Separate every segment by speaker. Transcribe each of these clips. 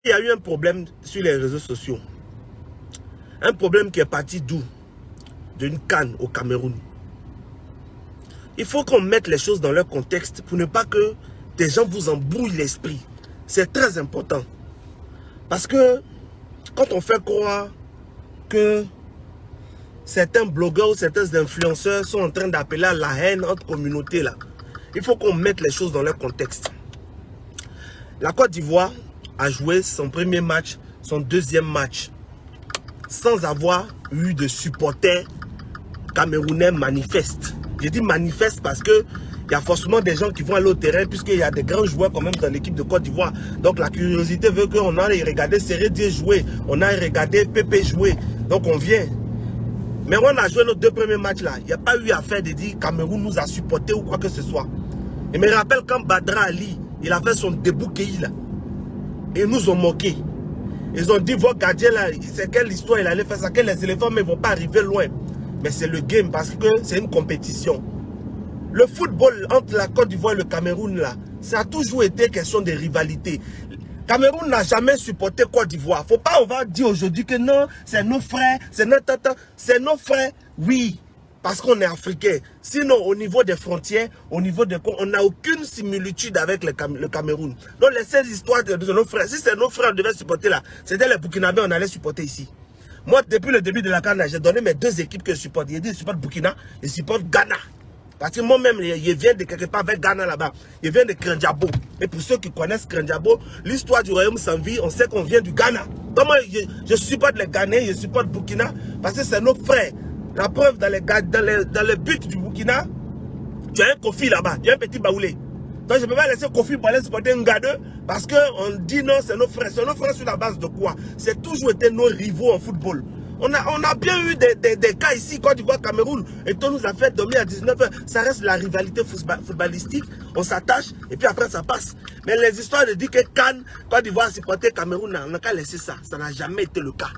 Speaker 1: Il y a eu un problème sur les réseaux sociaux. Un problème qui est parti d'où? D'une CAN au Cameroun. Il faut qu'on mette les choses dans leur contexte pour ne pas que des gens vous embrouillent l'esprit. C'est très important. Parce que quand on fait croire que certains blogueurs ou certains influenceurs sont en train d'appeler à la haine entre communautés là, il faut qu'on mette les choses dans leur contexte. La Côte d'Ivoire a joué son premier match, son deuxième match, sans avoir eu de supporters camerounais manifestes. Je dis manifeste parce que il y a forcément des gens qui vont aller au terrain puisqu'il y a des grands joueurs quand même dans l'équipe de Côte d'Ivoire. Donc la curiosité veut qu'on aille regarder Sérédié jouer, on aille regarder Pépé jouer. Donc on vient. Mais on a joué nos deux premiers matchs là. Il n'y a pas eu affaire de dire Cameroun nous a supporté ou quoi que ce soit. Et me rappelle quand Badra Ali, il a fait son début Kéhi là. Et ils nous ont moqué. Ils ont dit, votre gardien là, c'est quelle histoire il allait faire ça, que les éléphants ne vont pas arriver loin. Mais c'est le game parce que c'est une compétition. Le football entre la Côte d'Ivoire et le Cameroun là, ça a toujours été question de rivalité. Cameroun n'a jamais supporté Côte d'Ivoire. Faut pas, on va dire aujourd'hui que non, c'est nos frères, c'est notre tata, c'est nos frères, oui. Parce qu'on est africain. Sinon, au niveau des frontières, au niveau des... On n'a aucune similitude avec le Cameroun. Donc, les 16 histoires de nos frères, si c'est nos frères devaient supporter là, c'était les Burkinabés, on allait supporter ici. Moi, depuis le début de la CAN, j'ai donné mes deux équipes que je supporte. J'ai dit, je supporte Burkina, je supporte Ghana. Parce que moi-même, je viens de quelque part vers Ghana là-bas. Je viens de Krendiabo. Et pour ceux qui connaissent Krendiabo, l'histoire du royaume sans vie, on sait qu'on vient du Ghana. Comment je supporte les Ghanais, je supporte Burkina, parce que c'est nos frères. La preuve, dans le but du Burkina, tu as un Kofi là-bas, tu as un petit Baoulé. Donc je ne peux pas laisser Kofi pour aller supporter un Ngadeux, parce qu'on dit non, c'est nos frères. C'est nos frères sur la base de quoi? C'est toujours été nos rivaux en football. On a bien eu des cas ici, Côte d'Ivoire, Cameroun, et tout nous a fait dormir à 19h. Ça reste la rivalité footballistique, on s'attache, et puis après ça passe. Mais les histoires de dire que Cannes, Côte d'Ivoire supporter Cameroun, on n'a qu'à laisser ça. Ça n'a jamais été le cas.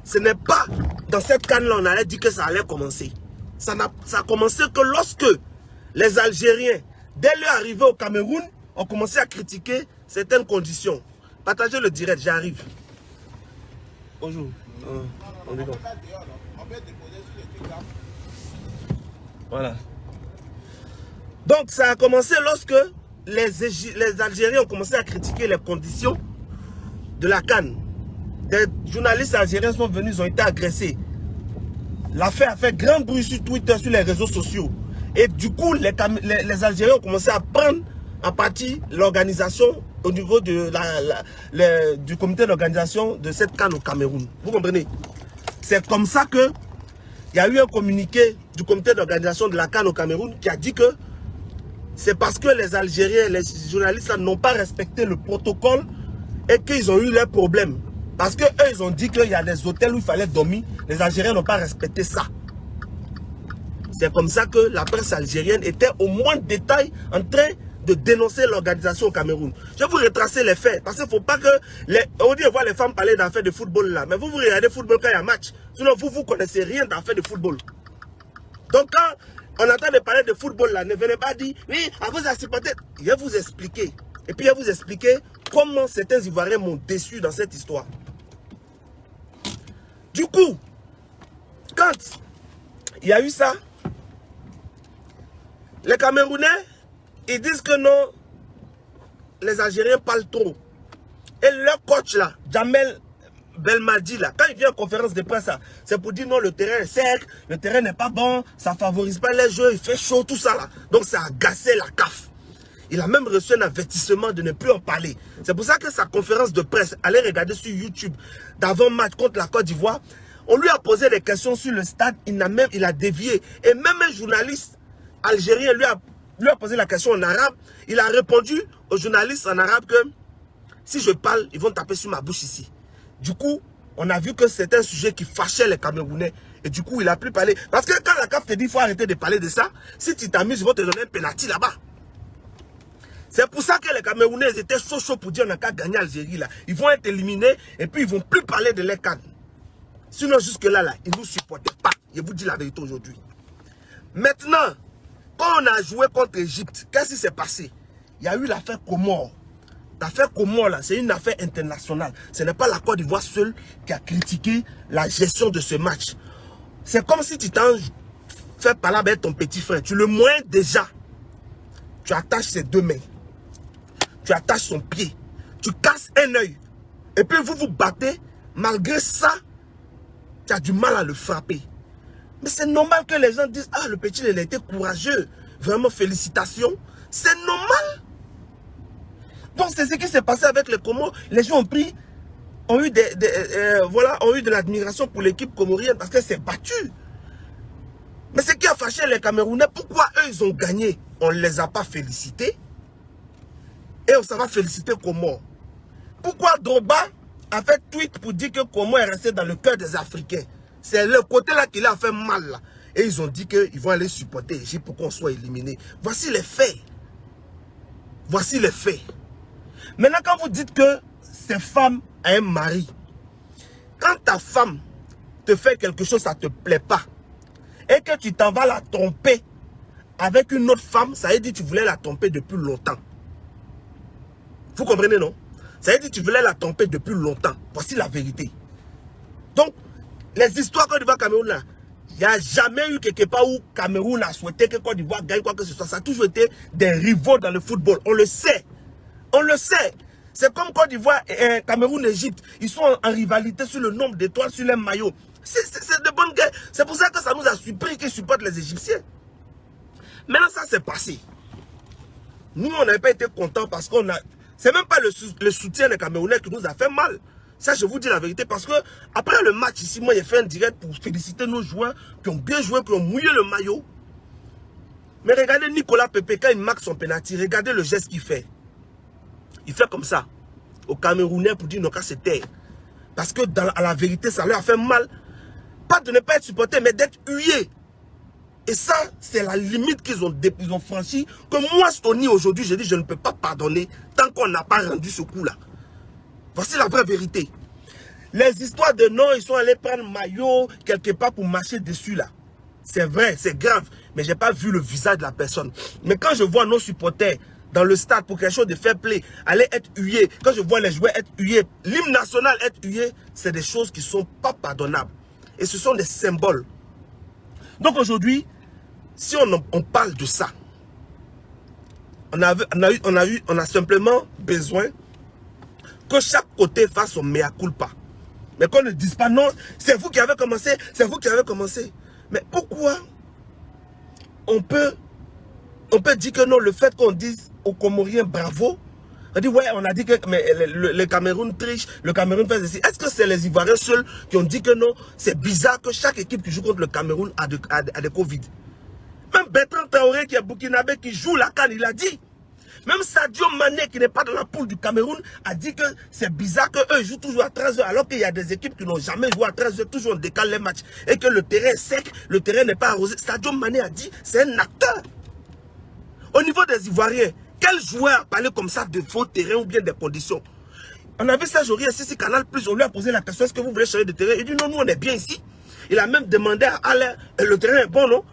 Speaker 1: Ce n'est pas dans cette canne-là, on allait dire que ça allait commencer. Ça a commencé que lorsque les Algériens, dès leur arrivée au Cameroun, ont commencé à critiquer certaines conditions. Partagez le direct, j'arrive. Bonjour. On est bon. Voilà. Donc ça a commencé lorsque les Algériens ont commencé à critiquer les conditions de la canne. Des journalistes algériens sont venus, ils ont été agressés. L'affaire a fait grand bruit sur Twitter, sur les réseaux sociaux. Et du coup, les Algériens ont commencé à prendre en partie l'organisation au niveau de du comité d'organisation de cette CAN au Cameroun. Vous comprenez? C'est comme ça que il y a eu un communiqué du comité d'organisation de la CAN au Cameroun qui a dit que c'est parce que les Algériens, les journalistes n'ont pas respecté le protocole et qu'ils ont eu leurs problèmes. Parce qu'eux, ils ont dit qu'il y a des hôtels où il fallait dormir. Les Algériens n'ont pas respecté ça. C'est comme ça que la presse algérienne était au moins de détail en train de dénoncer l'organisation au Cameroun. Je vais vous retracer les faits. Parce qu'il ne faut pas que... On dit voir les femmes parler d'affaires de football là. Mais vous regardez le football quand il y a un match. Sinon, vous ne connaissez rien d'affaires de football. Donc quand on entend de parler de football là, ne venez pas dire, oui, à vous à supporter. Je vais vous expliquer. Et puis je vais vous expliquer comment certains Ivoiriens m'ont déçu dans cette histoire. Du coup, quand il y a eu ça, les Camerounais, ils disent que non, les Algériens parlent trop. Et leur coach là, Jamel Belmadi là, quand il vient en conférence de presse, c'est pour dire non, le terrain est sec, le terrain n'est pas bon, ça ne favorise pas les jeux, il fait chaud, tout ça là. Donc ça a agacé la CAF. Il a même reçu un avertissement de ne plus en parler. C'est pour ça que sa conférence de presse, allez regarder sur YouTube, d'avant-match contre la Côte d'Ivoire, on lui a posé des questions sur le stade, il a dévié. Et même un journaliste algérien lui a posé la question en arabe. Il a répondu aux journalistes en arabe que si je parle, ils vont taper sur ma bouche ici. Du coup, on a vu que c'était un sujet qui fâchait les Camerounais. Et du coup, il a plus parlé. Parce que quand la CAF te dit qu'il faut arrêter de parler de ça, si tu t'amuses, ils vont te donner un penalty là-bas. C'est pour ça que les Camerounais étaient chauds pour dire on n'a qu'à gagner Algérie là. Ils vont être éliminés et puis ils ne vont plus parler de leur CAN. Sinon jusque-là, ils ne nous supportaient pas. Je vous dis la vérité aujourd'hui. Maintenant, quand on a joué contre l'Égypte, qu'est-ce qui s'est passé? Il y a eu l'affaire Comore. L'affaire Comores, là, c'est une affaire internationale. Ce n'est pas la Côte d'Ivoire seule qui a critiqué la gestion de ce match. C'est comme si tu t'en fais parler avec ton petit frère. Tu le moins déjà. Tu attaches ses 2 mains. Tu attaches son pied. Tu casses un œil. Et puis vous vous battez. Malgré ça, tu as du mal à le frapper. Mais c'est normal que les gens disent, ah, le petit, il a été courageux. Vraiment, félicitations. C'est normal. Donc, c'est ce qui s'est passé avec les Comores. Les gens ont eu de l'admiration pour l'équipe comorienne parce qu'elle s'est battue. Mais ce qui a fâché les Camerounais, pourquoi eux, ils ont gagné? On ne les a pas félicités. Et on s'en va féliciter Comores. Pourquoi Drogba a fait tweet pour dire que Comores est resté dans le cœur des Africains? C'est le côté là qui a fait mal là. Et ils ont dit qu'ils vont aller supporter l'Égypte pour qu'on soit éliminé. Voici les faits. Voici les faits. Maintenant, quand vous dites que cette femme a un mari, quand ta femme te fait quelque chose, ça ne te plaît pas, et que tu t'en vas la tromper avec une autre femme, ça veut dire que tu voulais la tromper depuis longtemps. Vous comprenez, non? Ça veut dire que tu voulais la tromper depuis longtemps. Voici la vérité. Donc, les histoires Côte d'Ivoire-Cameroun, là, il n'y a jamais eu quelque part où Cameroun a souhaité que Côte d'Ivoire gagne quoi que ce soit. Ça a toujours été des rivaux dans le football. On le sait. On le sait. C'est comme Côte d'Ivoire et Cameroun, Égypte. Ils sont en rivalité sur le nombre d'étoiles sur les maillots. C'est de bonnes guerres. C'est pour ça que ça nous a surpris qu'ils supportent les Égyptiens. Maintenant, ça s'est passé. Nous, on n'avait pas été contents parce qu'on a... C'est même pas le soutien des Camerounais qui nous a fait mal. Ça, je vous dis la vérité. Parce que après le match ici, moi, j'ai fait un direct pour féliciter nos joueurs qui ont bien joué, qui ont mouillé le maillot. Mais regardez Nicolas Pepe, quand il marque son penalty, regardez le geste qu'il fait. Il fait comme ça aux Camerounais pour dire non, qu'à se taire. Parce que à la vérité, ça leur a fait mal. Pas de ne pas être supporté, mais d'être hué. Et ça, c'est la limite qu'ils ont franchi. Que moi, Stony, aujourd'hui, je dis, je ne peux pas pardonner tant qu'on n'a pas rendu ce coup-là. Voici la vraie vérité. Les histoires de non, ils sont allés prendre maillot quelque part pour marcher dessus là. C'est vrai, c'est grave. Mais je n'ai pas vu le visage de la personne. Mais quand je vois nos supporters dans le stade pour quelque chose de fair play, aller être hués, quand je vois les joueurs être hués, l'hymne national être hué, c'est des choses qui ne sont pas pardonnables. Et ce sont des symboles. Donc aujourd'hui, si on parle de ça, on a simplement besoin que chaque côté fasse son mea culpa. Mais qu'on ne dise pas non, c'est vous qui avez commencé, c'est vous qui avez commencé. Mais pourquoi on peut dire que non, le fait qu'on dise aux Comoriens bravo, on dit ouais, on a dit que le Cameroun triche, le Cameroun fait ceci. Est-ce que c'est les Ivoiriens seuls qui ont dit que non, c'est bizarre que chaque équipe qui joue contre le Cameroun a des Covid? Même Bertrand Traoré qui est burkinabé, qui joue la CAN, il a dit. Même Sadio Mané qui n'est pas dans la poule du Cameroun a dit que c'est bizarre qu'eux jouent toujours à 13h alors qu'il y a des équipes qui n'ont jamais joué à 13h, toujours on décale les matchs et que le terrain est sec, le terrain n'est pas arrosé. Sadio Mané a dit c'est un acteur. Au niveau des Ivoiriens, quel joueur a parlé comme ça de faux terrain ou bien des conditions? On a vu Serge Aurier ici, Canal+, on lui a posé la question, est-ce que vous voulez changer de terrain? Il dit non, nous on est bien ici. Il a même demandé à Alain, le terrain est bon, non?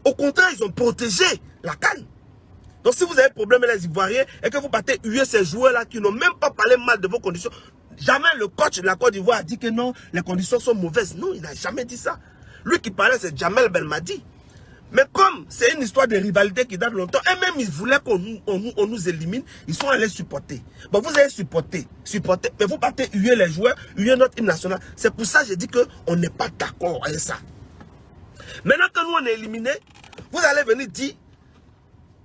Speaker 1: Au contraire, ils ont protégé la CAN. Donc si vous avez problème avec les Ivoiriens et que vous battez huer ces joueurs-là qui n'ont même pas parlé mal de vos conditions, jamais le coach de la Côte d'Ivoire a dit que non, les conditions sont mauvaises. Non, il n'a jamais dit ça. Lui qui parlait, c'est Jamel Belmadi. Mais comme c'est une histoire de rivalité qui date longtemps, et même ils voulaient qu'on nous élimine, ils sont allés supporter. Bon, vous allez supporter, mais vous battez huer les joueurs, huer notre hymne national. C'est pour ça que j'ai dit qu'on n'est pas d'accord avec ça. Maintenant que nous on est éliminés, vous allez venir dire,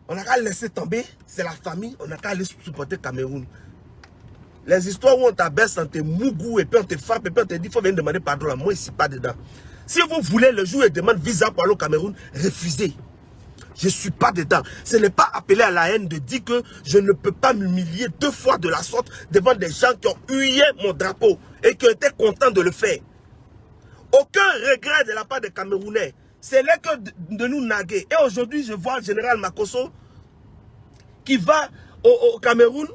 Speaker 1: on n'a qu'à laisser tomber, c'est la famille, on n'a qu'à aller supporter Cameroun. Les histoires où on t'abaisse, on te mougou, et puis on te frappe, et puis on te dit, il faut venir demander pardon là, moi je ne suis pas dedans. Si vous voulez le jour et demande visa pour aller au Cameroun, refusez. Je ne suis pas dedans. Ce n'est pas appeler à la haine de dire que je ne peux pas m'humilier 2 fois de la sorte devant des gens qui ont hué mon drapeau et qui ont été contents de le faire. Aucun regret de la part des Camerounais. C'est là que de nous naguer. Et aujourd'hui, je vois le général Makosso qui va au Cameroun.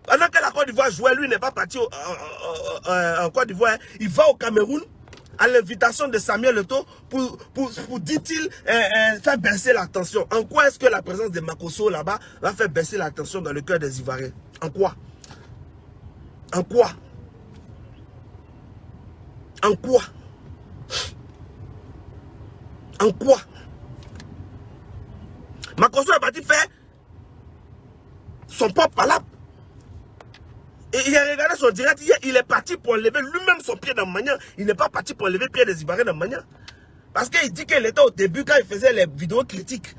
Speaker 1: Pendant que la Côte d'Ivoire jouait, lui n'est pas parti en Côte d'Ivoire. Il va au Cameroun à l'invitation de Samuel Eto'o pour dit-il, faire baisser la tension. En quoi est-ce que la présence de Makosso là-bas va faire baisser la tension dans le cœur des Ivoiriens? En quoi? En quoi? En quoi? En quoi? Makosso est parti faire son propre palabre. Et il a regardé son direct hier, il est parti pour enlever lui-même son pied dans Magnan. Il n'est pas parti pour enlever le pied des Ivoiriens dans Magnan. Parce qu'il dit qu'il était au début quand il faisait les vidéos critiques.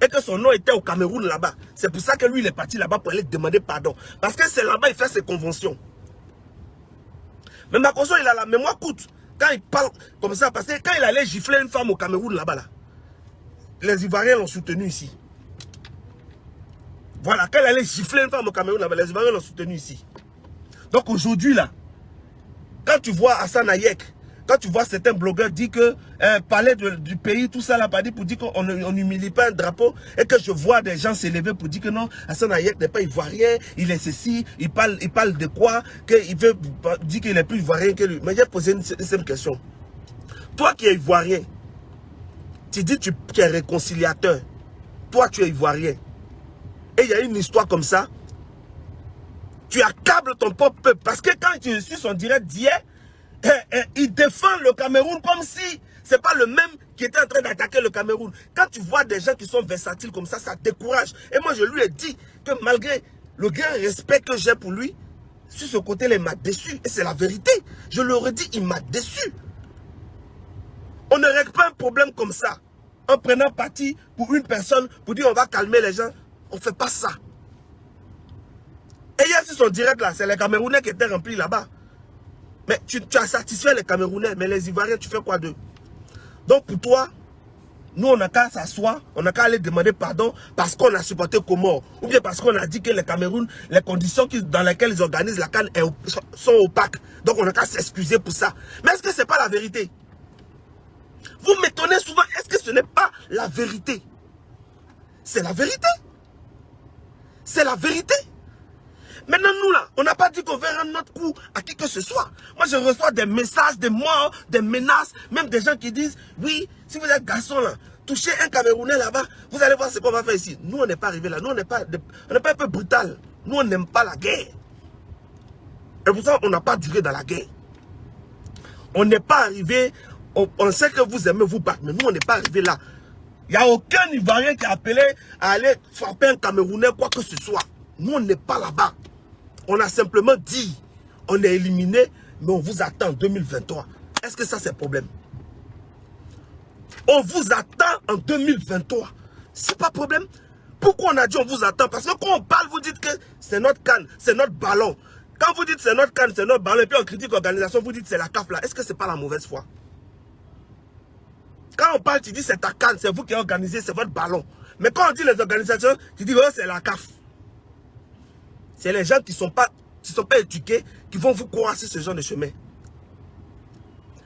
Speaker 1: Et que son nom était au Cameroun là-bas. C'est pour ça que lui il est parti là-bas pour aller demander pardon. Parce que c'est là-bas il fait ses conventions. Mais Makosso il a la mémoire courte. Quand il parle comme ça, parce que quand il allait gifler une femme au Cameroun là-bas, là, les Ivoiriens l'ont soutenu ici. Voilà, quand il allait gifler une femme au Cameroun là-bas, les Ivoiriens l'ont soutenu ici. Donc aujourd'hui là, quand tu vois Hassan Hayek, quand tu vois certains blogueurs dire que parler du pays, tout ça là, pour dire qu'on n'humilie pas un drapeau, et que je vois des gens s'élever pour dire que non, Hassan Hayek n'est pas ivoirien, il est ceci, il parle de quoi, qu'il veut dire qu'il est plus ivoirien que lui. Mais j'ai posé une simple question. Toi qui es ivoirien, tu dis que tu es réconciliateur, toi tu es ivoirien, et il y a une histoire comme ça, tu accables ton propre peuple. Parce que quand tu suis son direct d'hier, il défend le Cameroun comme si c'est pas le même qui était en train d'attaquer le Cameroun. Quand tu vois des gens qui sont versatiles comme ça décourage. Et moi, je lui ai dit que malgré le grand respect que j'ai pour lui, sur ce côté-là, il m'a déçu. Et c'est la vérité. Je leur ai dit, il m'a déçu. On ne règle pas un problème comme ça, en prenant parti pour une personne, pour dire on va calmer les gens. On ne fait pas ça. Et hier, sur son direct là, c'est les Camerounais qui étaient remplis là-bas. Mais tu as satisfait les Camerounais, mais les Ivoiriens, tu fais quoi d'eux? Donc pour toi, nous on n'a qu'à s'asseoir, on n'a qu'à aller demander pardon parce qu'on a supporté Comores. Ou bien parce qu'on a dit que les Cameroun, les conditions dans lesquelles ils organisent la CAN sont opaques. Donc on n'a qu'à s'excuser pour ça. Mais est-ce que ce n'est pas la vérité? Vous m'étonnez souvent, est-ce que ce n'est pas la vérité? C'est la vérité. C'est la vérité. Maintenant, nous, là, on n'a pas dit qu'on veut rendre notre coup à qui que ce soit. Moi, je reçois des messages, des morts, des menaces, même des gens qui disent, oui, si vous êtes garçon, là, touchez un Camerounais là-bas, vous allez voir ce qu'on va faire ici. Nous, on n'est pas arrivé là. Nous, on n'est pas un peu brutal. Nous, on n'aime pas la guerre. Et pour ça, on n'a pas duré dans la guerre. On n'est pas arrivé, on sait que vous aimez vous battre, mais nous, on n'est pas arrivé là. Il n'y a aucun Ivoirien qui a appelé à aller frapper un Camerounais, quoi que ce soit. Nous, on n'est pas là-bas. On a simplement dit, on est éliminé, mais on vous attend en 2023. Est-ce que ça, c'est un problème? On vous attend en 2023. C'est pas problème. Pourquoi on a dit on vous attend? Parce que quand on parle, vous dites que c'est notre canne, c'est notre ballon. Quand vous dites c'est notre canne, c'est notre ballon, et puis on critique l'organisation, vous dites c'est la CAF là. Est-ce que c'est pas la mauvaise foi? Quand on parle, tu dis c'est ta canne, c'est vous qui avez organisé, c'est votre ballon. Mais quand on dit les organisations, tu dis oh, c'est la CAF. C'est les gens qui ne sont pas éduqués qui vont vous croire sur ce genre de chemin.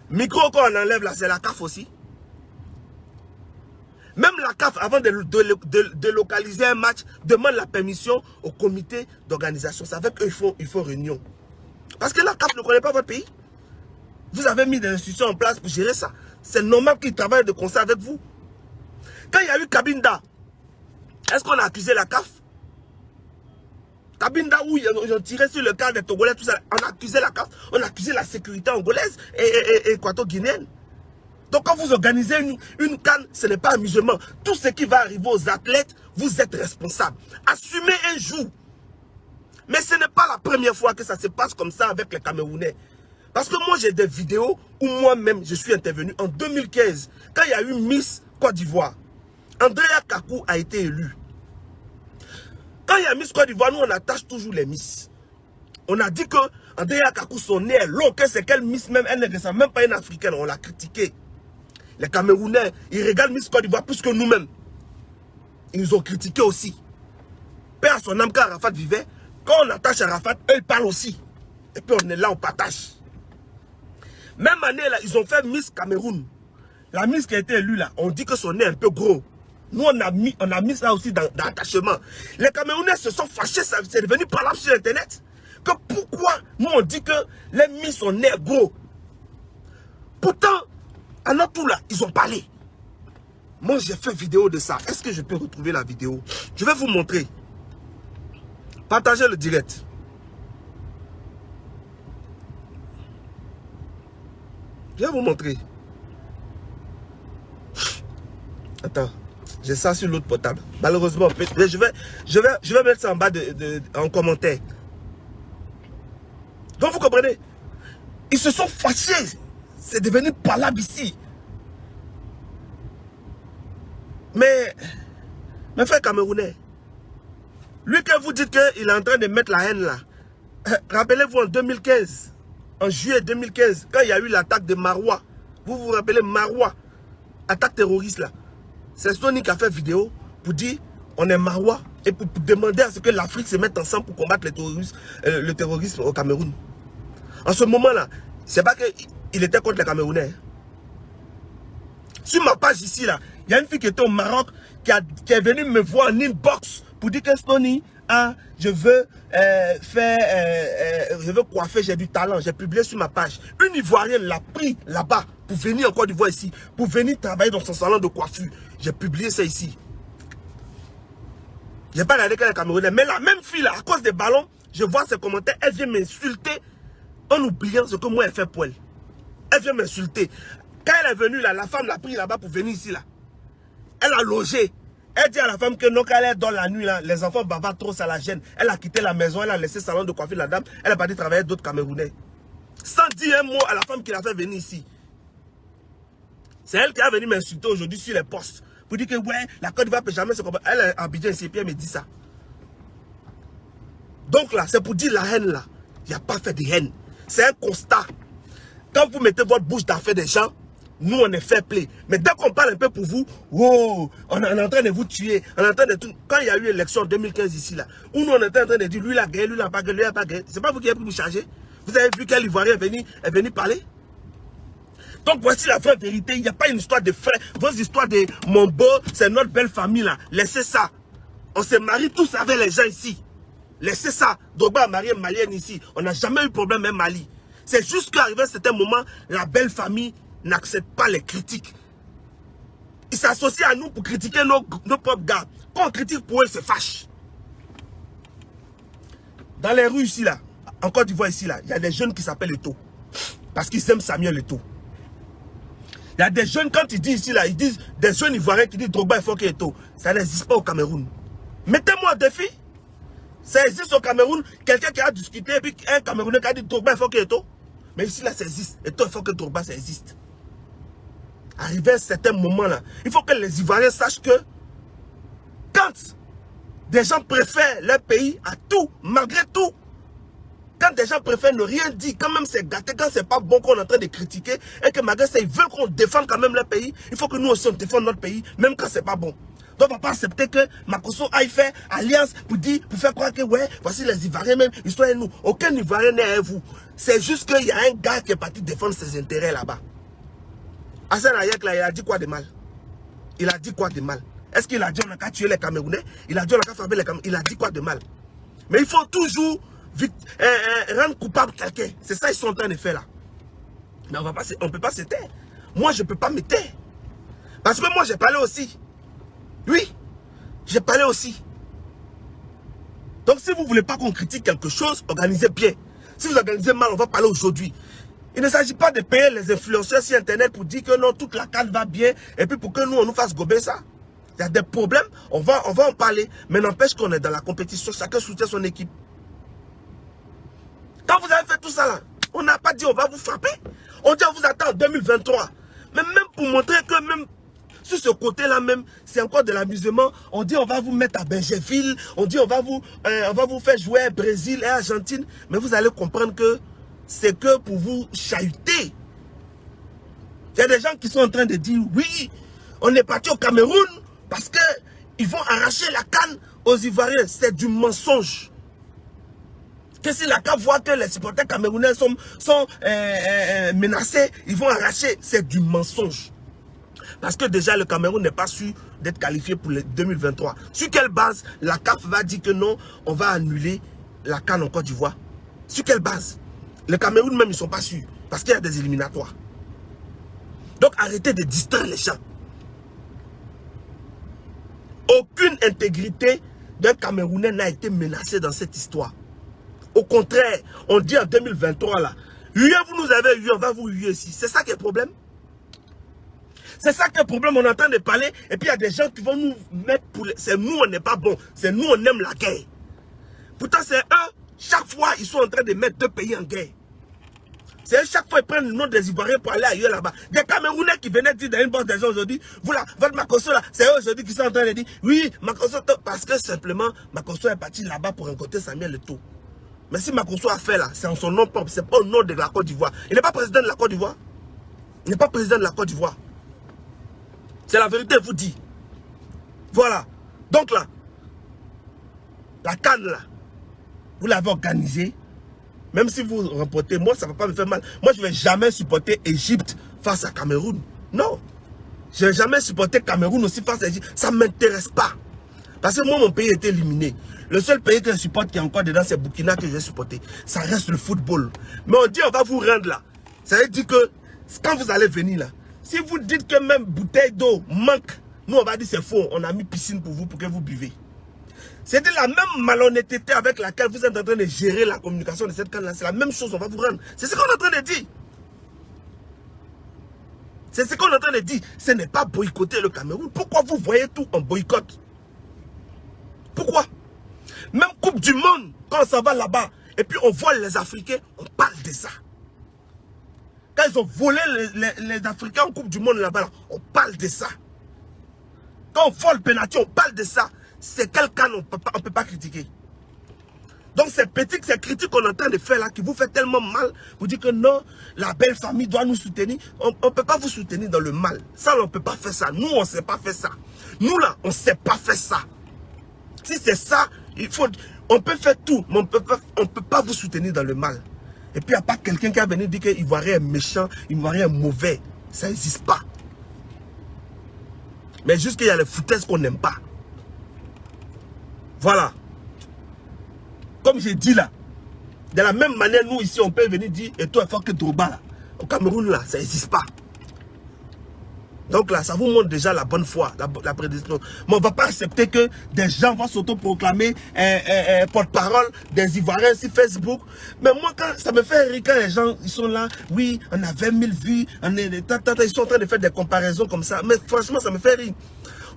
Speaker 1: Micro, quand on enlève là, c'est la CAF aussi. Même la CAF, avant de localiser un match, demande la permission au comité d'organisation. C'est avec eux qu'il faut réunion. Parce que la CAF ne connaît pas votre pays. Vous avez mis des institutions en place pour gérer ça. C'est normal qu'ils travaillent de concert avec vous. Quand il y a eu Cabinda, est-ce qu'on a accusé la CAF? Cabinda, où ils ont tiré sur le cas des Togolais, tout ça, on a accusé la CAF, on a accusé la sécurité angolaise et équato-guinéenne. Donc quand vous organisez une canne, ce n'est pas amusement. Tout ce qui va arriver aux athlètes, vous êtes responsables. Assumez un jour. Mais ce n'est pas la première fois que ça se passe comme ça avec les Camerounais. Parce que moi j'ai des vidéos où moi-même je suis intervenu en 2015, quand il y a eu Miss Côte d'Ivoire. Andrea Kakou a été élu. Quand il y a Miss Côte d'Ivoire, nous on attache toujours les Miss. On a dit que Andrea Kakou, son nez est long, que c'est quelle Miss même, elle ne ressemble même pas à une Africaine, on l'a critiqué. Les Camerounais, ils regardent Miss Côte d'Ivoire plus que nous-mêmes. Ils nous ont critiqué aussi. Père à son âme, quand Arafat vivait, quand on attache Arafat, eux ils parlent aussi. Et puis on est là, on partage. Même année là, ils ont fait Miss Cameroun. La Miss qui a été élue là, on dit que son nez est un peu gros. Nous, on a mis ça aussi dans l'attachement. Les Camerounais se sont fâchés, c'est devenu parlable sur Internet. Que pourquoi nous, on dit que les Miss sont nez gros. Pourtant, à notre tour là, ils ont parlé. Moi, j'ai fait vidéo de ça. Est-ce que je peux retrouver la vidéo? Je vais vous montrer. Partagez le direct. Je vais vous montrer. Attends, j'ai ça sur l'autre portable. Malheureusement, je vais mettre ça en bas en commentaire. Donc vous comprenez, ils se sont fâchés. C'est devenu palable ici. Mais frère Camerounais, lui que vous dites qu'il est en train de mettre la haine là, rappelez-vous en 2015, en juillet 2015, quand il y a eu l'attaque de Marois, vous vous rappelez Marois, attaque terroriste là, c'est Sony qui a fait vidéo pour dire on est Marois et pour demander à ce que l'Afrique se mette ensemble pour combattre le terrorisme au Cameroun. En ce moment-là, c'est pas qu'il était contre les Camerounais. Sur ma page ici, là, il y a une fille qui était au Maroc qui est venue me voir en inbox pour dire que Sony, je veux je veux coiffer, j'ai du talent. J'ai publié sur ma page. Une Ivoirienne l'a pris là-bas pour venir en Côte d'Ivoire ici, pour venir travailler dans son salon de coiffure. J'ai publié ça ici. Je n'ai pas regardé qu'elle est Camerounais. Mais la même fille là, à cause des ballons, je vois ses commentaires, elle vient m'insulter en oubliant ce que moi elle fait pour elle. Elle vient m'insulter. Quand elle est venue là, la femme l'a pris là-bas pour venir ici là. Elle a logé. Elle dit à la femme que non, quand elle est dans la nuit là, les enfants bavardent trop, ça la gêne. Elle a quitté la maison, elle a laissé le salon de coiffure, la dame. Elle est partie travailler d'autres Camerounais. Sans dire un mot à la femme qui l'a fait venir ici. C'est elle qui a venu m'insulter aujourd'hui sur les postes. Pour dire que ouais, la Côte d'Ivoire ne peut jamais se comprendre. Elle est à Abidjan ici, puis elle me dit ça. Donc là, c'est pour dire la haine là. Il n'y a pas fait de haine. C'est un constat. Quand vous mettez votre bouche d'affaires des gens, nous on est fair play. Mais dès qu'on parle un peu pour vous, wow, on est en train de vous tuer. On est en train de tout. Quand il y a eu l'élection en 2015 ici là, où nous on était en train de dire lui il a gagné, lui il n'a pas gagné, lui il n'a pas gagné. C'est pas vous qui avez pu vous charger. Vous avez vu quel Ivoirien est venu parler. Donc voici la vraie vérité. Il n'y a pas une histoire de frères. Vos histoires de mon beau, c'est notre belle famille là. Laissez ça. On se marie tous avec les gens ici. Laissez ça. Drogba a marié malienne ici. On n'a jamais eu de problème même Mali. C'est juste qu'arrivé à un certain moment, la belle famille n'accepte pas les critiques. Ils s'associent à nous pour critiquer nos propres gars. Quand on critique pour eux, ils se fâchent. Dans les rues ici là, en Côte d'Ivoire ici là, il y a des jeunes qui s'appellent Eto'o. Parce qu'ils aiment Samuel Eto'o. Il y a des jeunes, quand ils disent ici là, ils disent des jeunes Ivoiriens qui disent Drogba il faut qu'il y ait Eto'o. Ça n'existe pas au Cameroun. Mettez-moi un défi. Ça existe au Cameroun, quelqu'un qui a discuté et puis un Camerounais qui a dit Drogba il faut qu'il y ait Eto'o. Mais ici là ça existe. Eto'o il faut que Drogba ça existe. Arrivé à un certain moment là, il faut que les Ivoiriens sachent que quand des gens préfèrent leur pays à tout, malgré tout, quand des gens préfèrent ne rien dire, quand même c'est gâté, quand c'est pas bon qu'on est en train de critiquer, et que malgré ça, ils veulent qu'on défende quand même leur pays, il faut que nous aussi on défende notre pays, même quand c'est pas bon. Donc on va pas accepter que Makosso aille faire alliance pour faire croire que ouais, voici les Ivoiriens même, ils sont à nous. Aucun Ivoirien n'est à vous. C'est juste qu'il y a un gars qui est parti défendre ses intérêts là-bas. Hassan Ayek là, il a dit quoi de mal? Il a dit quoi de mal? Est-ce qu'il a dit on a qu'à tuer les Camerounais? Il a dit on a qu'à frapper les Camerounais? Il a dit quoi de mal? Mais il faut toujours rendre coupable quelqu'un. C'est ça qu'ils sont en train de faire là. Mais on ne peut pas se taire. Moi, je ne peux pas me taire. Parce que moi, j'ai parlé aussi. Oui, j'ai parlé aussi. Donc, si vous ne voulez pas qu'on critique quelque chose, organisez bien. Si vous organisez mal, on va parler aujourd'hui. Il ne s'agit pas de payer les influenceurs sur Internet pour dire que non, toute la canne va bien et puis pour que nous, on nous fasse gober ça. Il y a des problèmes, on va en parler. Mais n'empêche qu'on est dans la compétition, chacun soutient son équipe. Quand vous avez fait tout ça là, on n'a pas dit on va vous frapper. On dit on vous attend en 2023. Mais même pour montrer que même sur ce côté-là même, c'est encore de l'amusement. On dit on va vous mettre à Benjerville. On dit on va vous faire jouer à Brésil et Argentine. Mais vous allez comprendre que c'est que pour vous chahuter. Il y a des gens qui sont en train de dire oui, on est parti au Cameroun parce qu'ils vont arracher la canne aux Ivoiriens. C'est du mensonge. Que si la CAF voit que les supporters camerounais sont menacés, ils vont arracher. C'est du mensonge. Parce que déjà le Cameroun n'est pas sûr d'être qualifié pour le 2023. Sur quelle base la CAF va dire que non, on va annuler la CAN en Côte d'Ivoire? Sur quelle base? Le Cameroun même, ils ne sont pas sûrs. Parce qu'il y a des éliminatoires. Donc arrêtez de distraire les gens. Aucune intégrité d'un Camerounais n'a été menacé dans cette histoire. Au contraire, on dit en 2023 là, huez, vous nous avez eu, on va vous huer ici. C'est ça qui est le problème. C'est ça qui est le problème, on est en train de parler, et puis il y a des gens qui vont nous mettre pour... C'est nous, on n'est pas bon. C'est nous, on aime la guerre. Pourtant, c'est eux, chaque fois, ils sont en train de mettre deux pays en guerre. C'est eux, chaque fois, ils prennent le nom des Ivoiriens pour aller ailleurs là-bas. Des Camerounais qui venaient dire dans une bande des gens aujourd'hui, vous là, votre Makosso là, c'est eux aujourd'hui qui sont en train de dire, oui, Makosso, parce que simplement, Makosso est parti là-bas pour rencontrer Samuel Eto'o. Mais si Makosso a fait là, c'est en son nom propre, c'est pas au nom de la Côte d'Ivoire. Il n'est pas président de la Côte d'Ivoire. Il n'est pas président de la Côte d'Ivoire. C'est la vérité, je vous dis. Voilà. Donc là, la CAN là, vous l'avez organisée. Même si vous remportez, moi ça ne va pas me faire mal. Moi je ne vais jamais supporter Égypte face à Cameroun. Non. Je ne vais jamais supporter Cameroun aussi face à Égypte. Ça ne m'intéresse pas. Parce que moi mon pays était éliminé. Le seul pays que je supporte qui est encore dedans, c'est Burkina que j'ai supporté. Ça reste le football. Mais on dit on va vous rendre là. Ça veut dire que quand vous allez venir là, si vous dites que même bouteille d'eau manque, nous on va dire c'est faux, on a mis piscine pour vous pour que vous buvez. C'est de la même malhonnêteté avec laquelle vous êtes en train de gérer la communication de cette canne-là. C'est la même chose, on va vous rendre. C'est ce qu'on est en train de dire. C'est ce qu'on est en train de dire. Ce n'est pas boycotter le Cameroun. Pourquoi vous voyez tout en boycott? Pourquoi? Même Coupe du Monde, quand on s'en va là-bas, et puis on voit les Africains, on parle de ça. Quand ils ont volé les Africains en Coupe du Monde là-bas, on parle de ça. Quand on vole le penalty, on parle de ça. C'est quelqu'un on ne peut pas critiquer. Donc ces critiques qu'on est en train de faire là, qui vous fait tellement mal, vous dites que non, la belle famille doit nous soutenir. On ne peut pas vous soutenir dans le mal. Ça, on ne peut pas faire ça. Nous, on ne sait pas faire ça. Nous là, on ne sait pas faire ça. Si c'est ça, on peut faire tout, mais on ne peut pas vous soutenir dans le mal. Et puis, il n'y a pas quelqu'un qui a venu dire qu'il Ivoirien est méchant, Ivoirien est mauvais. Ça n'existe pas. Mais juste qu'il y a les foutaises qu'on n'aime pas. Voilà. Comme j'ai dit là, de la même manière, nous ici, on peut venir dire, et toi, il faut que Drogba là. Au Cameroun là, ça n'existe pas. Donc là, ça vous montre déjà la bonne foi, la prédestination. Mais on ne va pas accepter que des gens vont s'autoproclamer porte-parole des Ivoiriens sur Facebook. Mais moi, ça me fait rire quand les gens ils sont là, oui, on a 20 000 vues, ils sont en train de faire des comparaisons comme ça. Mais franchement, ça me fait rire.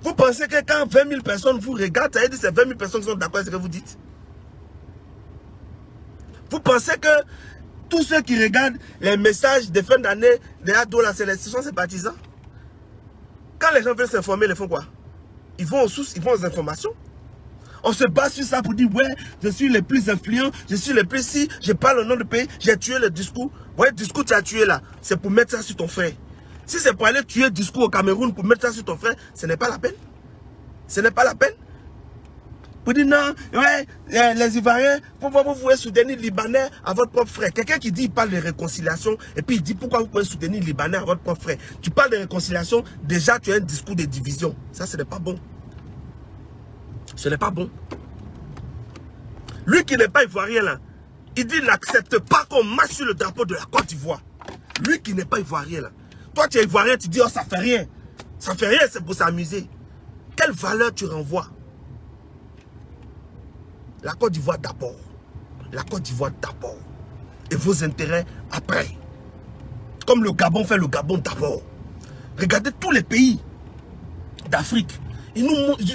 Speaker 1: Vous pensez que quand 20 000 personnes vous regardent, ça veut dire que c'est 20 000 personnes qui sont d'accord avec ce que vous dites? Vous pensez que tous ceux qui regardent les messages de fin d'année des ados, là, ce sont ces partisans? Quand les gens veulent s'informer, ils font quoi? Ils vont aux sources, ils vont aux informations. On se base sur ça pour dire, ouais, je suis le plus influent, je suis le plus si, je parle au nom du pays, j'ai tué le discours. Ouais, le discours tu as tué là, c'est pour mettre ça sur ton frère. Si c'est pour aller tuer le discours au Cameroun pour mettre ça sur ton frère, ce n'est pas la peine. Ce n'est pas la peine. Pour dire non, ouais, les Ivoiriens, pourquoi vous pouvez soutenir les Libanais à votre propre frère? Quelqu'un qui dit, il parle de réconciliation, et puis il dit, pourquoi vous pouvez soutenir les Libanais à votre propre frère? Tu parles de réconciliation, déjà tu as un discours de division. Ça, ce n'est pas bon. Ce n'est pas bon. Lui qui n'est pas Ivoirien là, il dit, n'accepte pas qu'on marche sur le drapeau de la Côte d'Ivoire. Lui qui n'est pas Ivoirien là. Toi, tu es Ivoirien, tu dis, oh, ça fait rien. Ça fait rien, c'est pour s'amuser. Quelle valeur tu renvoies? La Côte d'Ivoire d'abord. La Côte d'Ivoire d'abord. Et vos intérêts après. Comme le Gabon fait le Gabon d'abord. Regardez tous les pays d'Afrique. Ils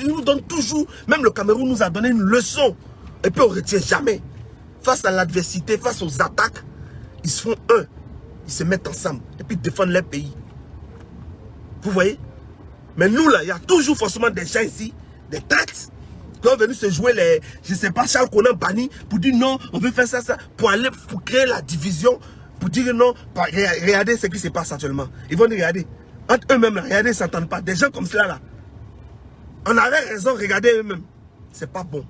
Speaker 1: nous donnent toujours, même le Cameroun nous a donné une leçon. Et puis on ne retient jamais. Face à l'adversité, face aux attaques, ils se font un. Ils se mettent ensemble. Et puis ils défendent leur pays. Vous voyez? Mais nous là, il y a toujours forcément des gens ici, des têtes, qui sont venus se jouer les, je ne sais pas, Charles Konan banni, pour dire non, on veut faire ça, pour aller, pour créer la division, pour dire non, regardez ce qui se passe actuellement. Ils vont dire, regardez, entre eux-mêmes, regardez, ils ne s'entendent pas. Des gens comme cela là, on avait raison, regardez eux-mêmes. C'est pas bon.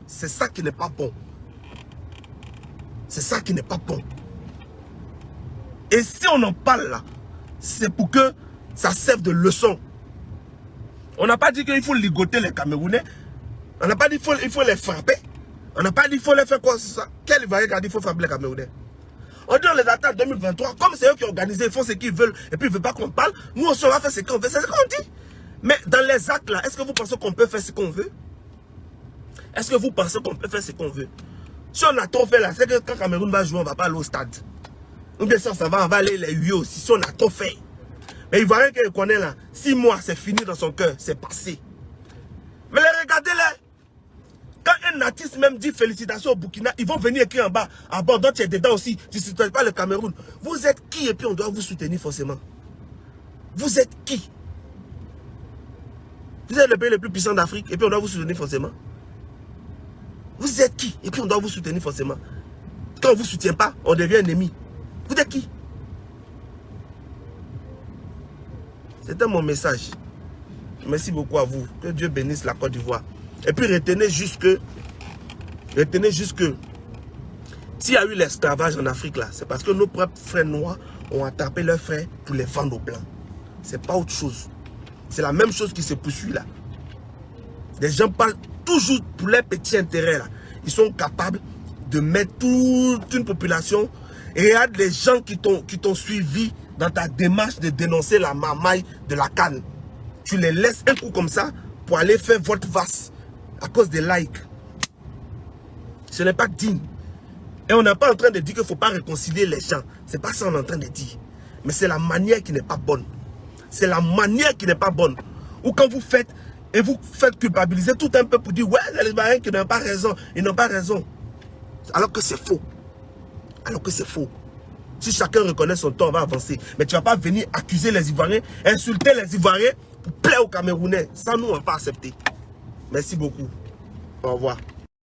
Speaker 1: C'est ça qui n'est pas bon. C'est ça qui n'est pas bon. Et si on en parle là, c'est pour que ça serve de leçon. On n'a pas dit qu'il faut ligoter les Camerounais. On n'a pas dit qu'il faut les frapper. On n'a pas dit qu'il faut les faire quoi, c'est ça. Quel va regarder, il faut frapper les Camerounais. On dit on les attend en 2023. Comme c'est eux qui ont organisé, ils font ce qu'ils veulent. Et puis ils ne veulent pas qu'on parle. Nous aussi on va faire ce qu'on veut. C'est ce qu'on dit. Mais dans les actes là, est-ce que vous pensez qu'on peut faire ce qu'on veut? Est-ce que vous pensez qu'on peut faire ce qu'on veut? Si on a trop fait là, c'est que quand Cameroun va jouer, on ne va pas aller au stade. Ou bien si on s'en va, on va aller les huer aussi. Si on a trop fait. Mais il voit rien qu'il connaît là. 6 mois, c'est fini dans son cœur. C'est passé. Mais regardez-les. Quand un artiste même dit félicitations au Burkina, ils vont venir écrire en bas. Ah bon, donc tu es dedans aussi. Tu ne soutiens pas le Cameroun. Vous êtes qui? Et puis on doit vous soutenir forcément. Vous êtes qui? Vous êtes le pays le plus puissant d'Afrique. Et puis on doit vous soutenir forcément. Vous êtes qui? Et puis on doit vous soutenir forcément. Quand on ne vous soutient pas, on devient ennemi. Vous êtes qui? C'était mon message. Merci beaucoup à vous. Que Dieu bénisse la Côte d'Ivoire. Et puis retenez juste que s'il y a eu l'esclavage en Afrique là, c'est parce que nos propres frères noirs ont attrapé leurs frères pour les vendre aux blancs. C'est pas autre chose. C'est la même chose qui se poursuit là. Les gens parlent toujours pour leurs petits intérêts là. Ils sont capables de mettre toute une population. Et regarde les gens qui t'ont suivi dans ta démarche de dénoncer la marmaille de la canne. Tu les laisses un coup comme ça pour aller faire votre vasse à cause des likes. Ce n'est pas digne. Et on n'est pas en train de dire qu'il ne faut pas réconcilier les gens. Ce n'est pas ça qu'on est en train de dire. Mais c'est la manière qui n'est pas bonne. C'est la manière qui n'est pas bonne. Ou quand vous faites, et vous faites culpabiliser tout un peu pour dire, ouais, les Ivoiriens qui n'ont pas raison, ils n'ont pas raison. Alors que c'est faux. Alors que c'est faux. Si chacun reconnaît son tort, on va avancer. Mais tu ne vas pas venir accuser les Ivoiriens, insulter les Ivoiriens pour plaire aux Camerounais. Ça, nous, on ne va pas accepter. Merci beaucoup. Au revoir.